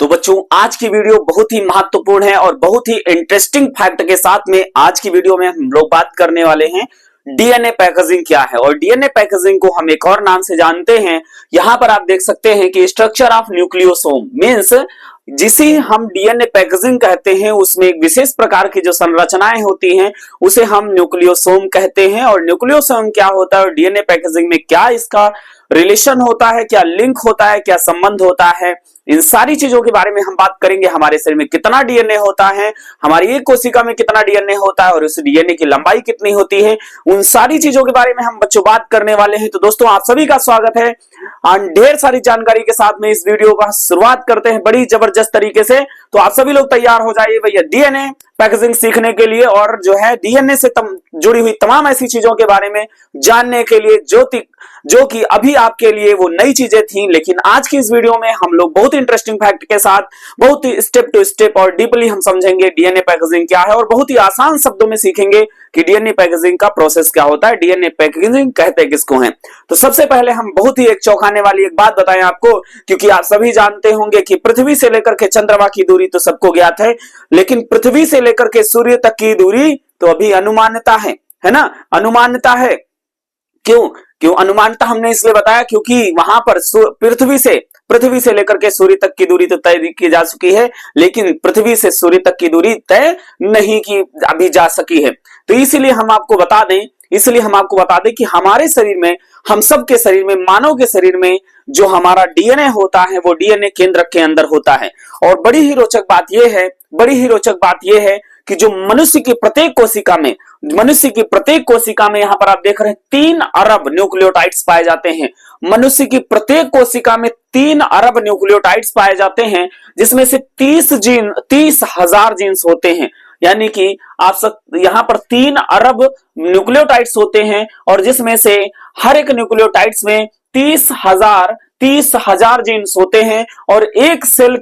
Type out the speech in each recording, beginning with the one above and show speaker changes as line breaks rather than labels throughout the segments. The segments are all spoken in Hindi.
तो बच्चों आज की वीडियो बहुत ही महत्वपूर्ण है और बहुत ही इंटरेस्टिंग फैक्ट के साथ में आज की वीडियो में हम लोग बात करने वाले हैं डीएनए पैकेजिंग क्या है। और डीएनए पैकेजिंग को हम एक और नाम से जानते हैं। यहां पर आप देख सकते हैं कि स्ट्रक्चर ऑफ न्यूक्लियोसोम मींस जिसे हम डीएनए पैकेजिंग कहते हैं उसमें एक विशेष प्रकार की जो संरचनाएं होती हैं उसे हम न्यूक्लियोसोम कहते हैं। और न्यूक्लियोसोम क्या होता है और डीएनए पैकेजिंग में क्या इसका रिलेशन होता है, क्या लिंक होता है, क्या संबंध होता है, इन सारी चीजों के बारे में हम बात करेंगे। हमारे शरीर में कितना डीएनए होता है, हमारी एक कोशिका में कितना डीएनए होता है और उस डीएनए की लंबाई कितनी होती है, उन सारी चीजों के बारे में हम बच्चों बात करने वाले हैं। तो दोस्तों आप सभी का स्वागत है और ढेर सारी जानकारी के साथ में इस वीडियो का शुरुआत करते हैं बड़ी जबरदस्त तरीके से। तो आप सभी लोग तैयार हो जाइए भैया डीएनए पैकेजिंग सीखने के लिए और जो है डीएनए से जुड़ी हुई तमाम ऐसी चीजों के बारे में जानने के लिए जो कि अभी आपके लिए वो नई चीजें थी, लेकिन आज की इस वीडियो में हम लोग बहुत इंटरेस्टिंग फैक्ट के साथ बहुत ही स्टेप टू स्टेप और डीपली हम समझेंगे डीएनए पैकेजिंग क्या है और बहुत ही आसान शब्दों में सीखेंगे कि डीएनए पैकेजिंग का प्रोसेस क्या होता है, डीएनए पैकेजिंग कहते किसको हैं। तो सबसे पहले हम बहुत ही एक चौंकाने वाली एक बात बताएं आपको, क्योंकि आप सभी जानते होंगे कि पृथ्वी से लेकर के चंद्रमा की दूरी तो सबको ज्ञात है, लेकिन पृथ्वी से लेकर के सूर्य तक की दूरी तो अभी अनुमानता है ना, अनुमानता है। क्यों अनुमानता हमने इसलिए बताया क्योंकि वहां पर पृथ्वी से लेकर के सूर्य तक की दूरी तो तय की जा चुकी है, लेकिन पृथ्वी से सूर्य तक की दूरी तय नहीं की अभी जा सकी है। तो इसलिए हम आपको बता दें कि हमारे शरीर में, हम सब के शरीर में, मानव के शरीर में जो हमारा डीएनए होता है वो डीएनए केंद्रक के अंदर होता है। और बड़ी ही रोचक बात यह है कि जो मनुष्य की प्रत्येक कोशिका में यहाँ पर आप देख रहे हैं 3 अरब न्यूक्लियोटाइड्स पाए जाते हैं। मनुष्य की प्रत्येक कोशिका में 3 अरब न्यूक्लियोटाइड्स पाए जाते हैं, जिसमें से 30,000 जीन्स होते हैं। यानी कि आप यहाँ पर 3 अरब न्यूक्लियोटाइड्स होते हैं और जिसमें से हर एक न्यूक्लियोटाइड्स में 30,000 जीन्स होते हैं। और एक सेल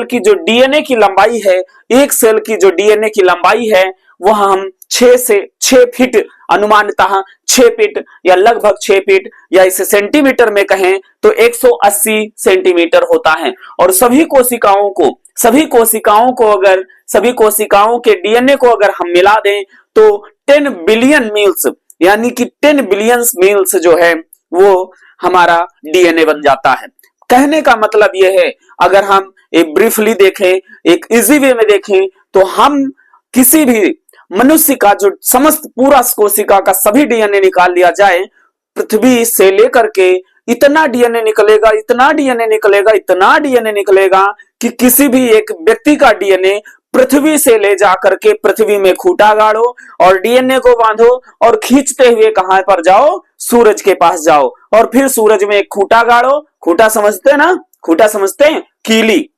की जो डीएनए की लंबाई है वह हम 6 फीट अनुमानतः 6 फीट या लगभग 6 फीट या इसे सेंटीमीटर में कहें तो 180 सेंटीमीटर होता है। और सभी कोशिकाओं के डीएनए को अगर हम मिला दें तो 10 बिलियन मील्स यानी कि 10 बिलियन मील्स जो है वो हमारा डीएनए बन जाता है। कहने का मतलब यह है, अगर हम एक ब्रीफली देखें, एक इजी वे में देखें, तो हम किसी भी मनुष्य का जो समस्त पूरा कोशिका का सभी डीएनए निकाल लिया जाए, पृथ्वी से लेकर के इतना डीएनए निकलेगा कि किसी भी एक व्यक्ति का डीएनए पृथ्वी से ले जाकर के पृथ्वी में खूंटा गाड़ो और डीएनए को बांधो और खींचते हुए कहां पर जाओ, सूरज के पास जाओ और फिर सूरज में एक खूंटा गाड़ो। खूंटा समझते हैं ना, खूंटा समझते हैं, कीली,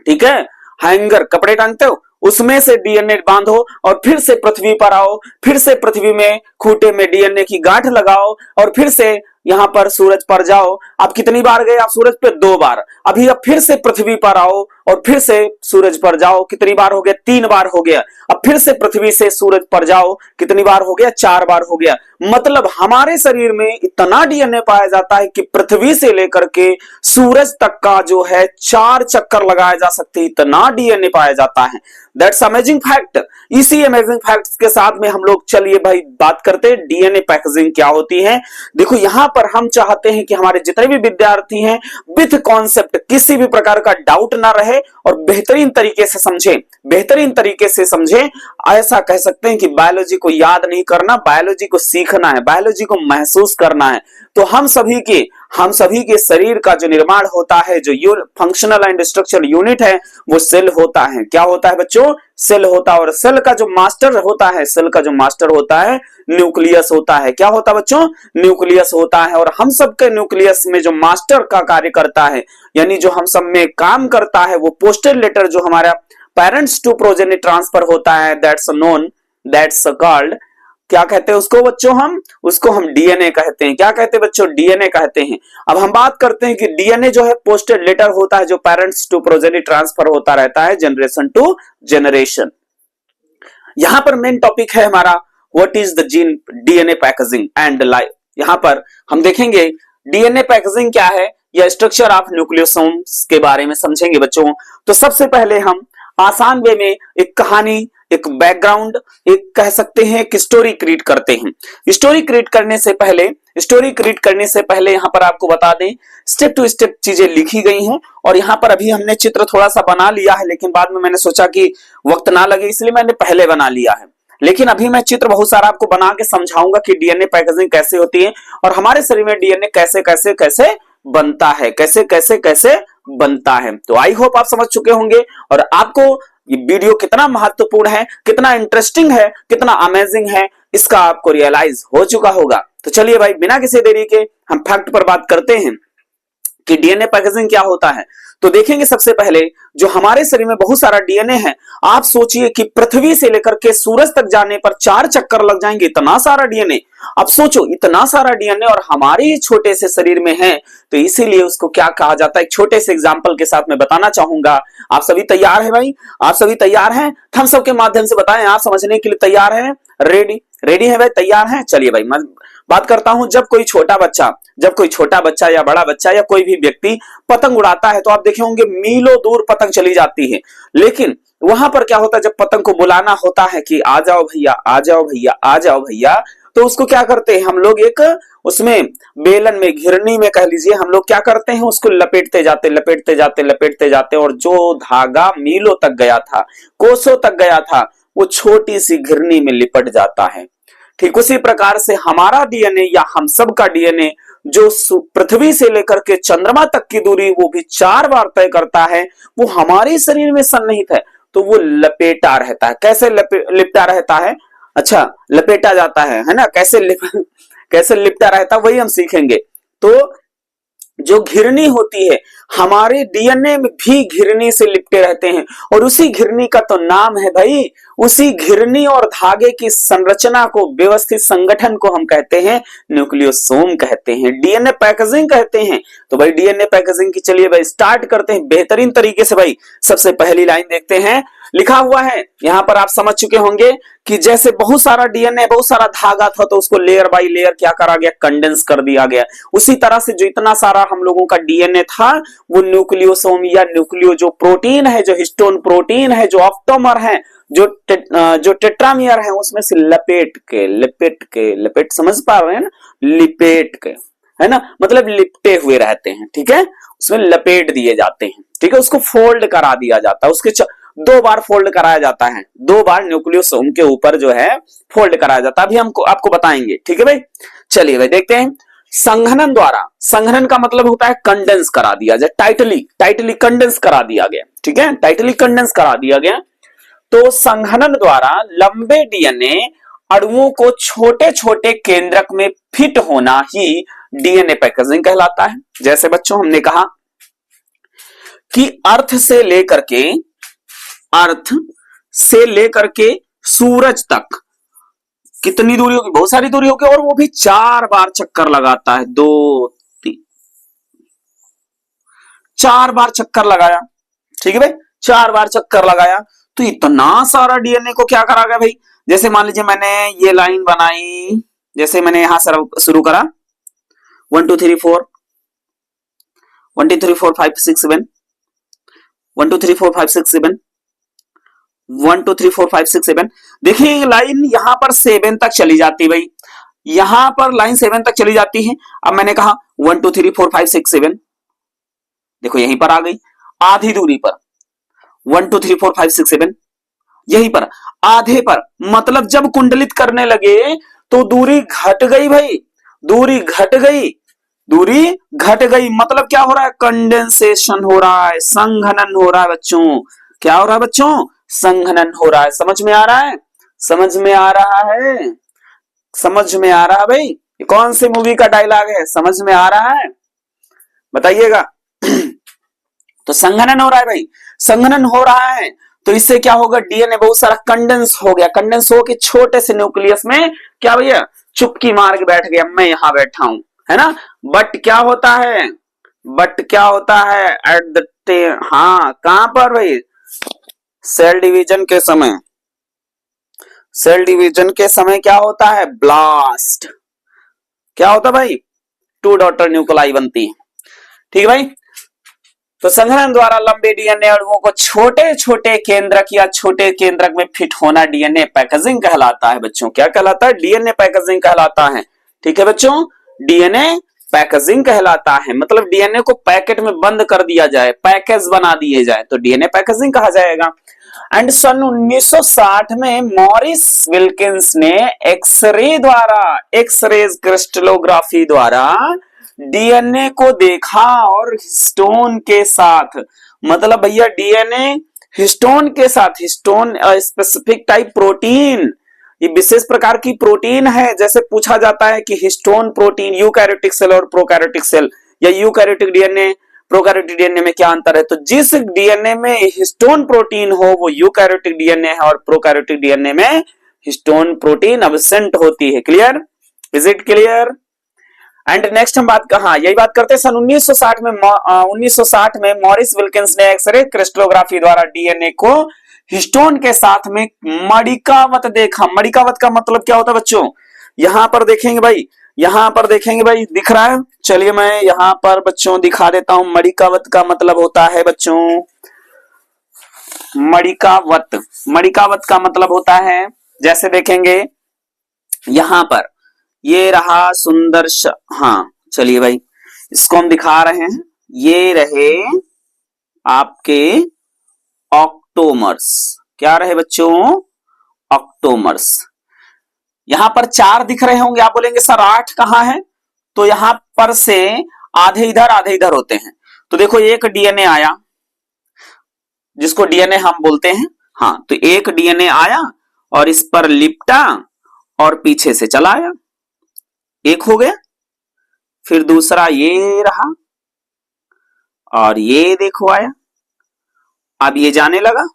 ठीक है, हैंगर, कपड़े टांगते हो, उसमें से डीएनए बांधो और फिर से पृथ्वी पर आओ, फिर से पृथ्वी में खूंटे में डीएनए की गांठ लगाओ और फिर से यहां पर सूरज पर जाओ। आप कितनी बार गए आप सूरज पे? 2 बार। अभी अब फिर से पृथ्वी पर आओ और फिर से सूरज पर जाओ। कितनी बार हो गया? 3 बार हो गया। अब फिर से पृथ्वी से सूरज पर जाओ। कितनी बार हो गया? 4 बार हो गया। मतलब हमारे शरीर में इतना डीएनए पाया जाता है कि पृथ्वी से लेकर के सूरज तक का जो है 4 चक्कर लगाए जा सकते, इतना डीएनए पाया जाता है। That's amazing fact. इसी अमेजिंग फैक्ट्स के साथ में हम लोग चलिए भाई बात करते हैं डीएनए पैकेजिंग क्या होती है। देखो यहाँ पर हम चाहते हैं कि हमारे जितने भी विद्यार्थी हैं विथ कॉन्सेप्ट किसी भी प्रकार का डाउट ना रहे और बेहतरीन तरीके से समझें। ऐसा कह सकते हैं कि बायोलॉजी को याद नहीं करना, बायोलॉजी को सीखना है, बायोलॉजी को महसूस करना है। तो हम सभी के शरीर का जो निर्माण होता है, जो फंक्शनल एंड स्ट्रक्चरल यूनिट है, वो सेल होता है। क्या होता है बच्चों? सेल होता है। और सेल का जो मास्टर होता है न्यूक्लियस होता है। क्या होता है बच्चों? न्यूक्लियस होता है। और हम सब के न्यूक्लियस में जो मास्टर का कार्य करता है, यानी जो हम सब में काम करता है, वो पोस्टल लेटर जो हमारा पेरेंट्स टू प्रोजेनी ट्रांसफर होता है, दैट्स कॉल्ड, क्या कहते हैं उसको बच्चों? उसको हम डीएनए कहते हैं। क्या कहते हैं बच्चों? डीएनए कहते हैं। अब हम बात करते हैं कि डीएनए जो है पोस्टेड लेटर होता है जो पेरेंट्स टू प्रोजेनी ट्रांसफर होता रहता है जनरेशन टू जनरेशन। यहां पर मेन टॉपिक है हमारा what is the gene DNA packaging and life. यहां पर हम देखेंगे डीएनए पैकेजिंग क्या है, या स्ट्रक्चर ऑफ न्यूक्लियोसोम्स के बारे में समझेंगे बच्चों। तो सबसे पहले हम आसान वे में एक कहानी, एक बैकग्राउंड, एक कह सकते हैं एक स्टोरी क्रिएट करते हैं। स्टोरी क्रिएट करने से पहले यहाँ पर आपको बता दें स्टेप टू स्टेप चीजें लिखी गई हैं। और यहाँ पर अभी हमने चित्र थोड़ा सा बना लिया है, लेकिन बाद में मैंने सोचा कि वक्त ना लगे इसलिए मैंने पहले बना लिया है। लेकिन अभी मैं चित्र बहुत सारा आपको बना के समझाऊंगा कि डीएनए पैकेजिंग कैसे होती है और हमारे शरीर में डीएनए कैसे कैसे कैसे बनता है, कैसे कैसे कैसे बनता है। तो आई होप आप समझ चुके होंगे और आपको ये वीडियो कितना महत्वपूर्ण है, कितना इंटरेस्टिंग है, कितना अमेजिंग है, इसका आपको रियलाइज हो चुका होगा। तो चलिए भाई बिना किसी देरी के हम फैक्ट पर बात करते हैं कि डीएनए पैकेजिंग क्या होता है। तो देखेंगे सबसे पहले जो हमारे शरीर में बहुत सारा डीएनए है। आप सोचिए कि पृथ्वी से लेकर के सूरज तक जाने पर 4 चक्कर लग जाएंगे, इतना सारा डीएनए। अब सोचो इतना सारा डीएनए और हमारे छोटे से शरीर में है, तो इसीलिए उसको क्या कहा जाता है, एक छोटे से एग्जांपल के साथ मैं बताना चाहूंगा। आप सभी तैयार है भाई? आप सभी तैयार हैं? थम्स अप के माध्यम से बताएं आप समझने के लिए तैयार हैं? रेडी है भाई? तैयार हैं? चलिए भाई मैं बात करता हूं। जब कोई छोटा बच्चा या बड़ा बच्चा या कोई भी व्यक्ति पतंग उड़ाता है तो आप देखे होंगे मीलों दूर पतंग चली जाती है। लेकिन वहां पर क्या होता है, जब पतंग को बुलाना होता है कि आ जाओ भैया, आ जाओ भैया, आ जाओ भैया, तो उसको क्या करते हैं हम लोग, एक उसमें बेलन में, घिरनी में कह लीजिए, हम लोग क्या करते हैं उसको लपेटते जाते और जो धागा मीलों तक गया था, कोसों तक गया था, वो छोटी सी घिरनी में लिपट जाता है। ठीक उसी प्रकार से हमारा डीएनए या हम सब का डीएनए जो पृथ्वी से लेकर के चंद्रमा तक की दूरी वो भी 4 बार तय करता है, वो हमारे शरीर में सन्निहित है। तो वो लपेटा रहता है। कैसे लिपटा रहता है? अच्छा, लपेटा जाता है ना? कैसे लिपटा रहता है वही हम सीखेंगे। तो जो घिरनी होती है, हमारे डीएनए में भी घिरनी से लिपटे रहते हैं और उसी घिरनी का तो नाम है भाई, उसी घिरनी और धागे की संरचना को, व्यवस्थित संगठन को हम कहते हैं न्यूक्लियोसोम कहते हैं, डीएनए पैकेजिंग कहते हैं। तो भाई डीएनए पैकेजिंग की चलिए भाई स्टार्ट करते हैं बेहतरीन तरीके से। भाई सबसे पहली लाइन देखते हैं, लिखा हुआ है यहां पर, आप समझ चुके होंगे कि जैसे बहुत सारा डीएनए, बहुत सारा धागा था तो उसको लेयर बाय लेयर क्या करा गया, कंडेंस कर दिया गया। उसी तरह से जो इतना सारा हम लोगों का डीएनए था वो न्यूक्लियोसोम या न्यूक्लियो जो प्रोटीन है, जो हिस्टोन प्रोटीन है, जो ऑप्टोमर है, जो टेट्रामियर है, उसमें से लिपेट समझ पा रहे हैं ना, लिपेट के, है ना, मतलब लिपटे हुए रहते हैं। ठीक है, उसमें लपेट दिए जाते हैं। ठीक है, उसको फोल्ड करा दिया जाता है, उसके 2 बार फोल्ड कराया जाता है, 2 बार न्यूक्लियोसोम के ऊपर जो है फोल्ड कराया जाता है। अभी हमको आपको बताएंगे। ठीक है भाई, चलिए भाई देखते हैं। संघनन द्वारा, संघनन का मतलब होता है कंडेंस करा दिया जाए, टाइटली कंडेंस करा दिया गया। ठीक है, टाइटली कंडेंस करा दिया गया। तो संघनन द्वारा लंबे डीएनए अणुओं को छोटे छोटे केंद्रक में फिट होना ही डीएनए पैकेजिंग कहलाता है। जैसे बच्चों हमने कहा कि अर्थ से लेकर के सूरज तक कितनी दूरी होगी, बहुत सारी दूरी होगी, और वो भी 4 बार चक्कर लगाता है। 2 3 4 बार चक्कर लगाया। ठीक है भाई, 4 बार चक्कर लगाया तो इतना सारा डीएनए को क्या करा गया भाई। जैसे मान लीजिए मैंने ये लाइन बनाई, जैसे मैंने यहां से शुरू करा 1 2 3 4 1 2 3 4 5 6 7 1 2 3 4 5 6 7 1 2 3 4 5 6 7। देखिए लाइन यहां पर 7 तक चली जाती भाई, यहां पर लाइन 7 तक चली जाती है। अब मैंने कहा 1 2 3 4 5 6 7, देखो यहीं पर आ गई आधी दूरी पर 1 2 3 4 5 6 7, यहीं पर आधे पर, मतलब जब कुंडलित करने लगे तो दूरी घट गई भाई, दूरी घट गई। मतलब क्या हो रहा है, कंडेंसेशन हो रहा है, संघनन हो रहा है बच्चों। क्या हो रहा है बच्चों? संघनन हो रहा है। समझ में आ रहा है? समझ में आ रहा है? समझ में आ रहा है भाई? ये कौन सी मूवी का डायलॉग है? समझ में आ रहा है? बताइएगा। तो संघनन हो रहा है भाई, संघनन हो रहा है तो इससे क्या होगा, डीएनए बहुत सारा कंडेंस हो गया, कंडेंस हो के छोटे से न्यूक्लियस में क्या भैया चुपकी मार के बैठ गया, मैं यहां बैठा हूं, है ना। बट क्या होता है एट द हाँ कहां पर भाई, सेल डिवीजन के समय क्या होता है, ब्लास्ट। क्या होता है भाई, 2 डॉटर न्यूक्लाई बनती है। ठीक है भाई। तो संघनन द्वारा लंबे डीएनए अणुओं को छोटे छोटे केंद्रक या छोटे केंद्रक में फिट होना डीएनए पैकेजिंग कहलाता है बच्चों। क्या कहलाता है? डीएनए पैकेजिंग कहलाता है। ठीक है बच्चों, डीएनए पैकेजिंग कहलाता है, मतलब डीएनए को पैकेट में बंद कर दिया जाए, पैकेज बना दिए जाए तो डीएनए पैकेजिंग कहा जाएगा। एंड सन 1960 में मॉरिस विल्किंस ने एक्सरे द्वारा, एक्सरे क्रिस्टलोग्राफी द्वारा डीएनए को देखा और हिस्टोन के साथ, मतलब भैया डीएनए हिस्टोन के साथ, हिस्टोन स्पेसिफिक टाइप प्रोटीन, ये विशेष प्रकार की प्रोटीन है। जैसे पूछा जाता है कि हिस्टोन प्रोटीन यूकैरियोटिक सेल और प्रोकैरियोटिक सेल या यूकैरियोटिक डीएनए प्रोकैरियोटिक डीएनए में क्या अंतर है, तो जिस डीएनए में हिस्टोन प्रोटीन हो वो यूकैरियोटिक डीएनए है और प्रोकैरियोटिक डीएनए में हिस्टोन प्रोटीन एब्सेंट होती है। Clear? Is it clear? And next हम बात कहां, यही बात करते हैं सन 1960 में मॉरिस विल्किंस ने एक्सरे क्रिस्टलोग्राफी द्वारा डीएनए को हिस्टोन के साथ में मणिकावत देखा। मणिकावत का मतलब क्या होता है बच्चों? यहां पर देखेंगे भाई, यहां पर देखेंगे भाई, दिख रहा है? चलिए मैं यहां पर बच्चों दिखा देता हूं। मणिकावत का मतलब होता है बच्चों, मणिकावत, मणिकावत का मतलब होता है, जैसे देखेंगे यहां पर ये रहा सुंदर हाँ चलिए भाई इसको हम दिखा रहे हैं। ये रहे आपके ऑक्टोमर्स। क्या रहे बच्चों? ऑक्टोमर्स। यहां पर 4 दिख रहे होंगे, आप बोलेंगे सर 8 कहां है? तो यहां पर से आधे इधर होते हैं। तो देखो एक डीएनए आया जिसको डीएनए हम बोलते हैं, हाँ तो एक डीएनए आया और इस पर लिपटा और पीछे से चला आया, एक हो गया। फिर दूसरा ये रहा और ये देखो आया, अब ये जाने लगा।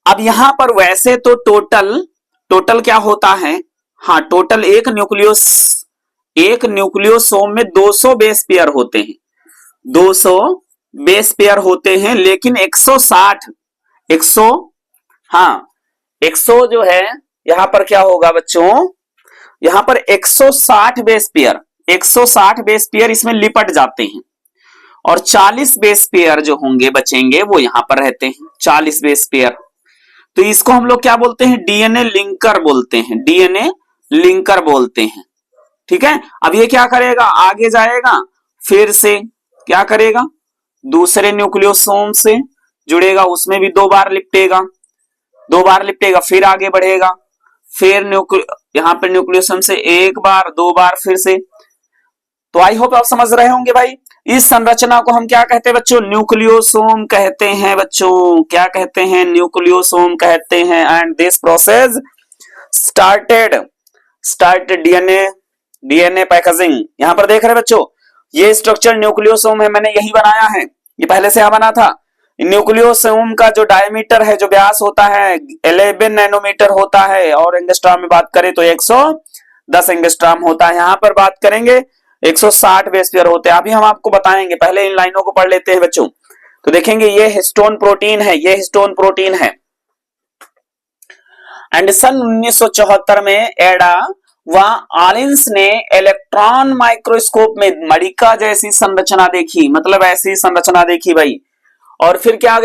अब यहां पर वैसे तो टोटल क्या होता है, हाँ टोटल एक न्यूक्लियोसोम में 200 बेस पेयर होते हैं, 200 बेस पेयर होते हैं, लेकिन 100 जो है यहां पर क्या होगा बच्चों, यहां पर 160 बेस पेयर इसमें लिपट जाते हैं और 40 बेस पेयर जो होंगे बचेंगे वो यहां पर रहते हैं, 40 बेस पेयर। तो इसको हम लोग क्या बोलते हैं? डीएनए लिंकर बोलते हैं, डीएनए लिंकर बोलते हैं। ठीक है, अब ये क्या करेगा, आगे जाएगा, फिर से क्या करेगा, दूसरे न्यूक्लियोसोम से जुड़ेगा, उसमें भी 2 बार लिपटेगा, फिर आगे बढ़ेगा, फिर यहां पर न्यूक्लियोसोम से 1 बार 2 बार फिर से। तो आई होप आप समझ रहे होंगे भाई। इस संरचना को हम क्या कहते हैं बच्चों? न्यूक्लियोसोम कहते हैं बच्चों। क्या कहते हैं? न्यूक्लियोसोम कहते हैं। And this process started DNA packaging. यहां पर देख रहे हैं बच्चों, ये स्ट्रक्चर न्यूक्लियोसोम है, मैंने यही बनाया है, ये पहले से यहां बना था। न्यूक्लियोसोम का जो डायमीटर है, जो व्यास होता है 11 नैनोमीटर होता है और एंगस्ट्रॉम में बात करें तो 110 एंगस्ट्रॉम होता है। यहां पर बात करेंगे 160 बेस पेयर होते हैं, अभी हम आपको बताएंगे, पहले इन लाइनों को पढ़ लेते हैं बच्चों। तो देखेंगे ये हिस्टोन प्रोटीन है, ये हिस्टोन प्रोटीन है। एंड सन 1974 में एडा व आलिंस ने इलेक्ट्रॉन माइक्रोस्कोप में मणिका जैसी संरचना देखी, मतलब ऐसी संरचना देखी भाई। और फिर क्या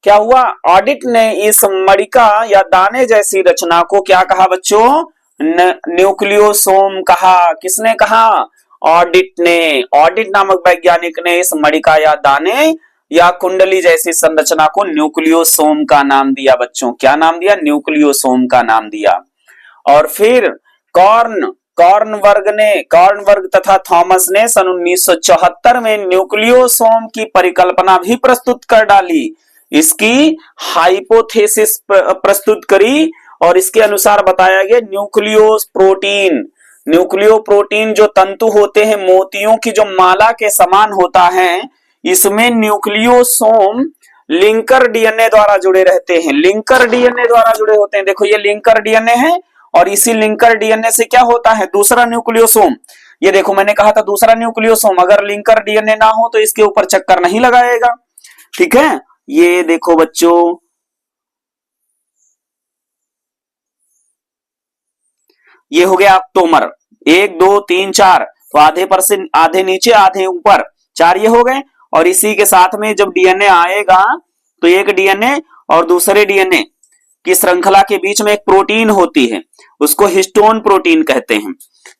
हुआ, ऑडिट ने इस मणिका या दाने जैसी रचना को क्या कहा बच्चों? न्यूक्लियोसोम कहा। किसने कहा? ऑडिट ने। ऑडिट नामक वैज्ञानिक ने इस मणिका या दाने या कुंडली जैसी संरचना को न्यूक्लियोसोम का नाम दिया बच्चों। क्या नाम दिया? न्यूक्लियोसोम का नाम दिया। और फिर कॉर्नवर्ग तथा थॉमस ने सन 1974 में न्यूक्लियोसोम की परिकल्पना भी प्रस्तुत कर डाली, इसकी हाइपोथेसिस प्रस्तुत करी और इसके अनुसार बताया गया न्यूक्लियो प्रोटीन जो तंतु होते हैं मोतियों की जो माला के समान होता है, इसमें न्यूक्लियोसोम लिंकर डीएनए द्वारा जुड़े रहते हैं, लिंकर डीएनए द्वारा जुड़े होते हैं। देखो ये लिंकर डीएनए है और इसी लिंकर डीएनए से क्या होता है? दूसरा न्यूक्लियोसोम। ये देखो मैंने कहा था दूसरा न्यूक्लियोसोम, अगर लिंकर डीएनए ना हो तो इसके ऊपर चक्कर नहीं लगाएगा। ठीक है, ये देखो बच्चों, ये हो गया ऑक्टोमर, 1 2 3 4, तो आधे पर से आधे नीचे आधे ऊपर, 4 ये हो गए। और इसी के साथ में जब डीएनए आएगा तो एक डीएनए और दूसरे डीएनए की श्रृंखला के बीच में एक प्रोटीन होती है, उसको हिस्टोन प्रोटीन कहते हैं।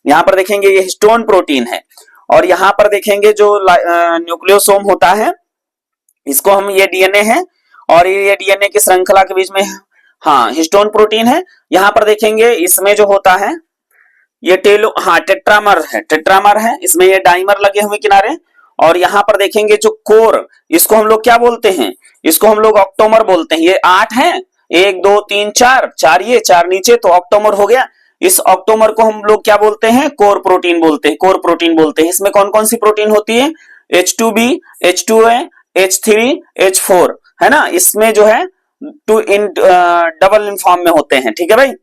यहां पर देखेंगे ये हिस्टोन प्रोटीन है। और यहां पर देखेंगे जो न्यूक्लियोसोम होता है, इसको हम, ये डीएनए है और ये डीएनए की श्रृंखला के बीच में हाँ हिस्टोन प्रोटीन है। यहां पर देखेंगे इसमें जो होता है ये टेट्रामर है, इसमें ये डाइमर लगे हुए किनारे। और यहां पर देखेंगे जो कोर, इसको हम लोग क्या बोलते हैं, इसको हम लोग ऑक्टोमर बोलते हैं। ये 8 है, 1 2 3 4, 4 ये 4 नीचे, तो ऑक्टोमर हो गया। इस ऑक्टोमर को हम लोग क्या बोलते हैं, कोर प्रोटीन बोलते हैं, कोर प्रोटीन बोलते हैं। इसमें कौन कौन सी प्रोटीन होती है, H2B, H2A, H3, H4, है ना। इसमें जो है डबल इन फॉर्म में होते हैं, ठीक है भाई।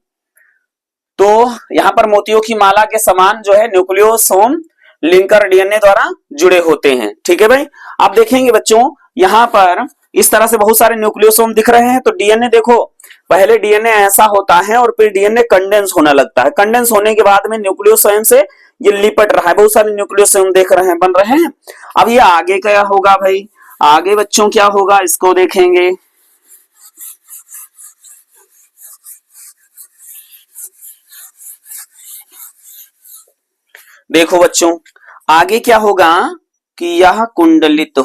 तो यहां पर मोतियों की माला के समान जो है न्यूक्लियोसोम लिंकर डीएनए द्वारा जुड़े होते हैं, ठीक है भाई। आप देखेंगे बच्चों यहां पर इस तरह से बहुत सारे न्यूक्लियोसोम दिख रहे हैं। तो डीएनए देखो, पहले डीएनए ऐसा होता है और फिर डीएनए कंडेंस होने लगता है। कंडेंस होने के बाद में न्यूक्लियोसोम से ये लिपट रहा है, बहुत सारे न्यूक्लियोसोम देख रहे हैं, बन रहे हैं। अब ये आगे क्या होगा भाई, आगे बच्चों क्या होगा, इसको देखेंगे। देखो बच्चों आगे क्या होगा कि यह कुंडलित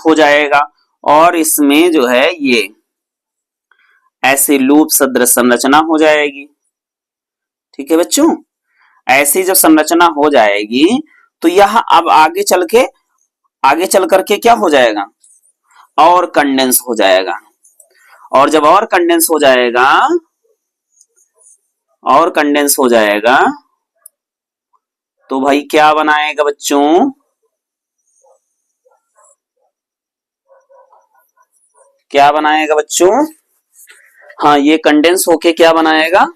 हो जाएगा और इसमें जो है ये ऐसे लूप सदृश संरचना हो जाएगी, ठीक है बच्चों। ऐसी जब संरचना हो जाएगी तो यह अब आगे चल करके क्या हो जाएगा, और कंडेंस हो जाएगा। और जब और कंडेंस हो जाएगा तो भाई क्या बनाएगा बच्चों, क्या बनाएगा बच्चों, हाँ ये कंडेंस होके क्या बनाएगा,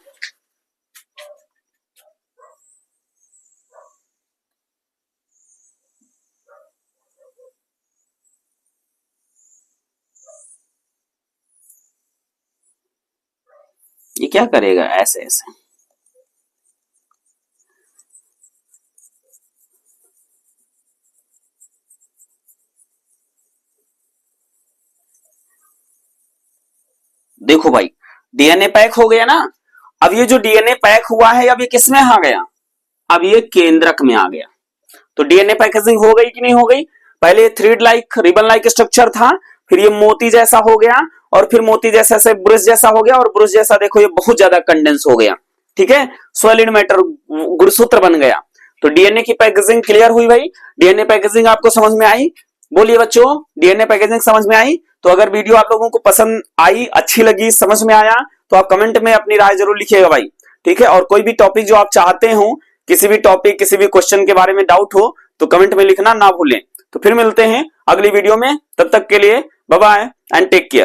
ये क्या करेगा, ऐसे ऐसे। देखो भाई डीएनए पैक हो गया ना। अब ये जो डीएनए पैक हुआ है अब ये किसमें आ गया, अब ये केंद्रक में आ गया। तो डीएनए पैकेजिंग हो गई कि नहीं हो गई, पहले thread like ribbon like structure था, फिर ये मोती जैसा हो गया, और फिर मोती जैसा से ब्रुश जैसा हो गया, और ब्रुश जैसा देखो ये बहुत ज्यादा कंडेंस हो गया, ठीक है, सॉलिड मैटर गुणसूत्र बन गया। तो डीएनए की पैकेजिंग क्लियर हुई भाई। डीएनए पैकेजिंग आपको समझ में आई, बोलिए बच्चों डीएनए पैकेजिंग समझ में आई। तो अगर वीडियो आप लोगों को पसंद आई, अच्छी लगी, समझ में आया, तो आप कमेंट में अपनी राय जरूर लिखिएगा भाई, ठीक है। और कोई भी टॉपिक जो आप चाहते हो, किसी भी टॉपिक किसी भी क्वेश्चन के बारे में डाउट हो तो कमेंट में लिखना ना भूलें। तो फिर मिलते हैं अगली वीडियो में, तब तक के लिए bye bye and take care.